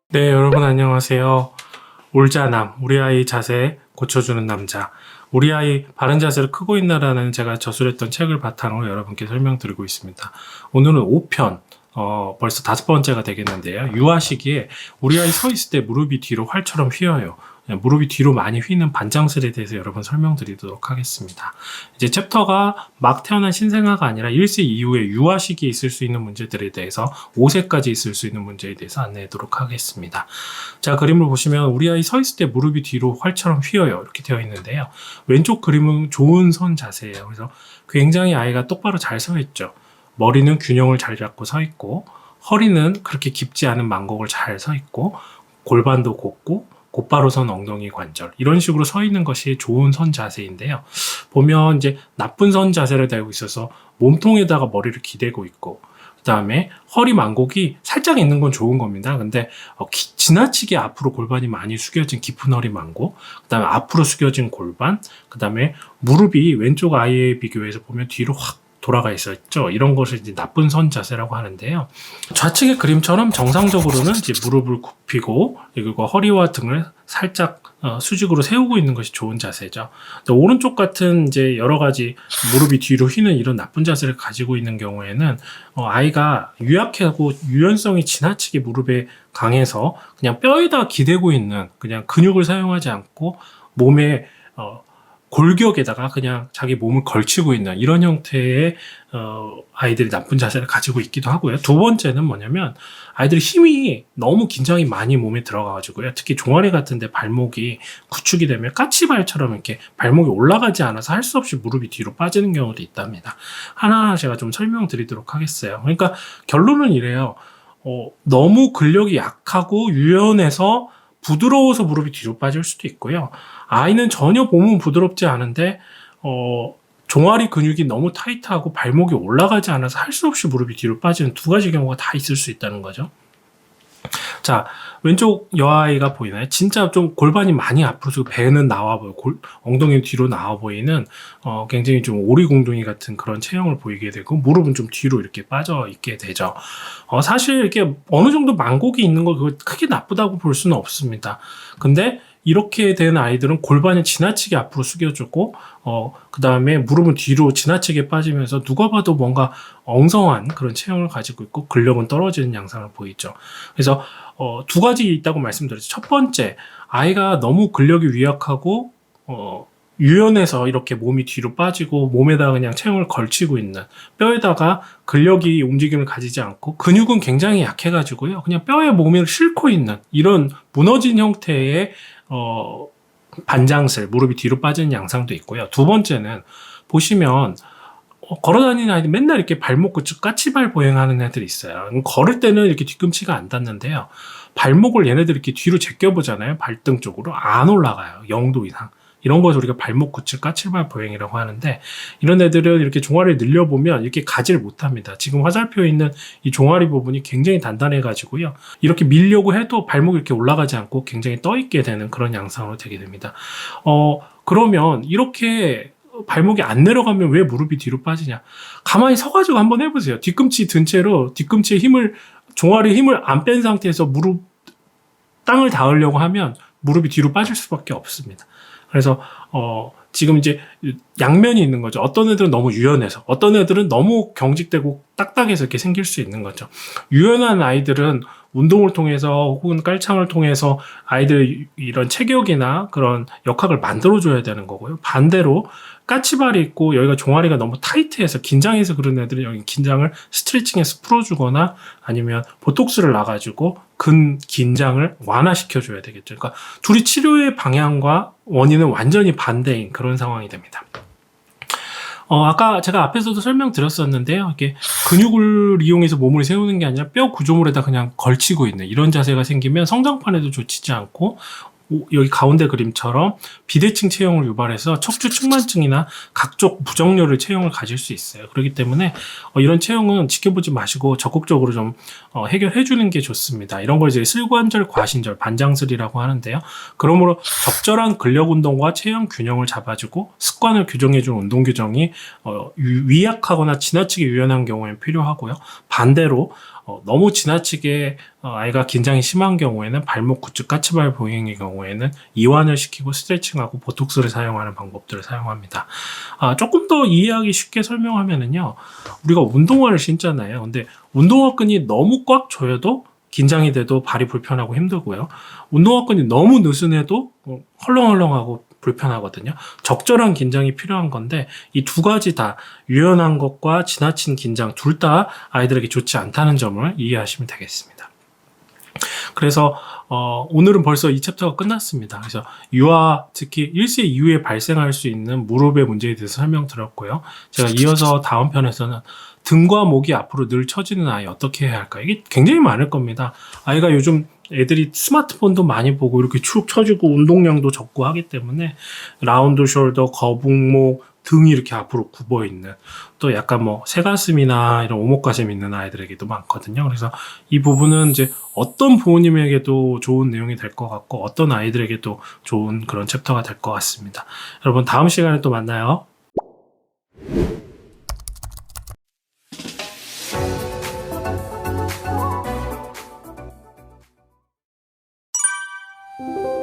네, 여러분 안녕하세요. 울자남, 우리 아이 자세 고쳐주는 남자. 우리 아이 바른 자세를 크고 있나라는 제가 저술했던 책을 바탕으로 여러분께 설명드리고 있습니다. 오늘은 5편, 벌써 5번째가 되겠는데요. 유아 시기에 우리 아이 서 있을 때 무릎이 뒤로 활처럼 휘어요. 무릎이 뒤로 많이 휘는 반장슬에 대해서 여러분 설명드리도록 하겠습니다. 이제 챕터가 막 태어난 신생아가 아니라 1세 이후에 유아 시기에 있을 수 있는 문제들에 대해서 5세까지 있을 수 있는 문제에 대해서 안내하도록 하겠습니다. 자, 그림을 보시면 우리 아이 서 있을 때 무릎이 뒤로 활처럼 휘어요. 이렇게 되어 있는데요. 왼쪽 그림은 좋은 선 자세예요. 그래서 굉장히 아이가 똑바로 잘 서 있죠. 머리는 균형을 잘 잡고 서 있고, 허리는 그렇게 깊지 않은 만곡을 잘 서 있고, 골반도 곱고 곧바로 선 엉덩이 관절, 이런 식으로 서 있는 것이 좋은 선 자세인데요. 보면 이제 나쁜 선 자세를 달고 있어서 몸통에다가 머리를 기대고 있고, 그 다음에 허리 만곡이 살짝 있는 건 좋은 겁니다. 근데 지나치게 앞으로 골반이 많이 숙여진 깊은 허리 만곡, 그 다음에 앞으로 숙여진 골반, 그 다음에 무릎이 왼쪽 아이에 비교해서 보면 뒤로 확 돌아가 있었죠. 이런 것을 이제 나쁜 선 자세라고 하는데요. 좌측의 그림처럼 정상적으로는 이제 무릎을 굽히고 그리고 허리와 등을 살짝 수직으로 세우고 있는 것이 좋은 자세죠. 오른쪽 같은 이제 여러 가지 무릎이 뒤로 휘는 이런 나쁜 자세를 가지고 있는 경우에는 아이가 유약하고 유연성이 지나치게 무릎에 강해서 그냥 뼈에다 기대고 있는, 그냥 근육을 사용하지 않고 몸에 골격에다가 그냥 자기 몸을 걸치고 있는 이런 형태의 아이들이 나쁜 자세를 가지고 있기도 하고요. 두 번째는 뭐냐면 아이들이 힘이 너무 긴장이 많이 몸에 들어가가지고요. 특히 종아리 같은 데 발목이 구축이 되면 까치발처럼 이렇게 발목이 올라가지 않아서 할 수 없이 무릎이 뒤로 빠지는 경우도 있답니다. 하나하나 제가 좀 설명드리도록 하겠어요. 그러니까 결론은 이래요. 너무 근력이 약하고 유연해서 부드러워서 무릎이 뒤로 빠질 수도 있고요. 아이는 전혀 몸은 부드럽지 않은데 종아리 근육이 너무 타이트하고 발목이 올라가지 않아서 할 수 없이 무릎이 뒤로 빠지는 두 가지 경우가 다 있을 수 있다는 거죠. 자, 왼쪽 여아이가 보이나요? 진짜 좀 골반이 많이 앞으로 쓰고 배는 나와 보여, 엉덩이 뒤로 나와 보이는 굉장히 좀 오리공둥이 같은 그런 체형을 보이게 되고, 무릎은 좀 뒤로 이렇게 빠져 있게 되죠. 사실 이렇게 어느 정도 만곡이 있는 거 그거 크게 나쁘다고 볼 수는 없습니다. 근데 이렇게 된 아이들은 골반이 지나치게 앞으로 숙여주고, 그 다음에 무릎은 뒤로 지나치게 빠지면서 누가 봐도 뭔가 엉성한 그런 체형을 가지고 있고 근력은 떨어지는 양상을 보이죠. 그래서 두 가지 있다고 말씀드렸죠. 첫 번째, 아이가 너무 근력이 유약하고 유연해서 이렇게 몸이 뒤로 빠지고 몸에다가 그냥 체형을 걸치고 있는, 뼈에다가 근력이 움직임을 가지지 않고 근육은 굉장히 약해가지고요, 그냥 뼈에 몸을 싣고 있는 이런 무너진 형태의 반장슬, 무릎이 뒤로 빠지는 양상도 있고요. 두 번째는 보시면 걸어다니는 아이들 맨날 이렇게 발목 끝 까치발 보행하는 애들이 있어요. 걸을 때는 이렇게 뒤꿈치가 안 닿는데요. 발목을 얘네들 이렇게 뒤로 제껴보잖아요. 발등 쪽으로 안 올라가요. 0도 이상. 이런 것을 우리가 발목 구측 까치발 보행이라고 하는데, 이런 애들은 이렇게 종아리를 늘려보면 이렇게 가지를 못합니다. 지금 화살표에 있는 이 종아리 부분이 굉장히 단단해가지고요, 이렇게 밀려고 해도 발목이 이렇게 올라가지 않고 굉장히 떠있게 되는 그런 양상으로 되게 됩니다. 그러면 이렇게 발목이 안 내려가면 왜 무릎이 뒤로 빠지냐? 가만히 서가지고 한번 해보세요. 뒤꿈치 든 채로 뒤꿈치에 힘을, 종아리에 힘을 안 뺀 상태에서 땅을 닿으려고 하면 무릎이 뒤로 빠질 수밖에 없습니다. 그래서 지금 이제 양면이 있는 거죠. 어떤 애들은 너무 유연해서, 어떤 애들은 너무 경직되고 딱딱해서 이렇게 생길 수 있는 거죠. 유연한 아이들은 운동을 통해서 혹은 깔창을 통해서 아이들 이런 체격이나 그런 역학을 만들어줘야 되는 거고요. 반대로 까치발이 있고 여기가 종아리가 너무 타이트해서 긴장해서 그런 애들은 여기 긴장을 스트레칭해서 풀어주거나 아니면 보톡스를 놔가지고 긴장을 완화시켜줘야 되겠죠. 그러니까 둘이 치료의 방향과 원인은 완전히 반대인 그런 상황이 됩니다. 아까 제가 앞에서도 설명드렸었는데요. 이게 근육을 이용해서 몸을 세우는 게 아니라 뼈 구조물에다 그냥 걸치고 있는 이런 자세가 생기면 성장판에도 좋지 않고 여기 가운데 그림처럼 비대칭 체형을 유발해서 척추 측만증이나 각종 부정렬을 체형을 가질 수 있어요. 그렇기 때문에 이런 체형은 지켜보지 마시고 적극적으로 좀 해결해 주는 게 좋습니다. 이런 걸 이제 슬관절, 과신절, 반장슬이라고 하는데요. 그러므로 적절한 근력 운동과 체형 균형을 잡아주고 습관을 규정해 주는 운동 규정이 위약하거나 지나치게 유연한 경우에는 필요하고요. 반대로 너무 지나치게 아이가 긴장이 심한 경우에는 발목 구축 까치발 보행의 경우에는 이완을 시키고 스트레칭하고 보톡스를 사용하는 방법들을 사용합니다. 조금 더 이해하기 쉽게 설명하면은요, 우리가 운동화를 신잖아요. 근데 운동화끈이 너무 꽉 조여도 긴장이 돼도 발이 불편하고 힘들고요. 운동화끈이 너무 느슨해도 헐렁헐렁하고 불편하거든요. 적절한 긴장이 필요한 건데 이 두 가지 다 유연한 것과 지나친 긴장 둘 다 아이들에게 좋지 않다는 점을 이해하시면 되겠습니다. 그래서 오늘은 벌써 이 챕터가 끝났습니다. 그래서 유아, 특히 1세 이후에 발생할 수 있는 무릎의 문제에 대해서 설명드렸고요. 제가 이어서 다음 편에서는 등과 목이 앞으로 늘 처지는 아이 어떻게 해야 할까? 이게 굉장히 많을 겁니다. 아이가 요즘 애들이 스마트폰도 많이 보고 이렇게 축 처지고 운동량도 적고 하기 때문에 라운드 숄더, 거북목, 등이 이렇게 앞으로 굽어 있는, 또 약간 새가슴이나 이런 오목가슴 있는 아이들에게도 많거든요. 그래서 이 부분은 이제 어떤 부모님에게도 좋은 내용이 될 것 같고 어떤 아이들에게도 좋은 그런 챕터가 될 것 같습니다. 여러분 다음 시간에 또 만나요. you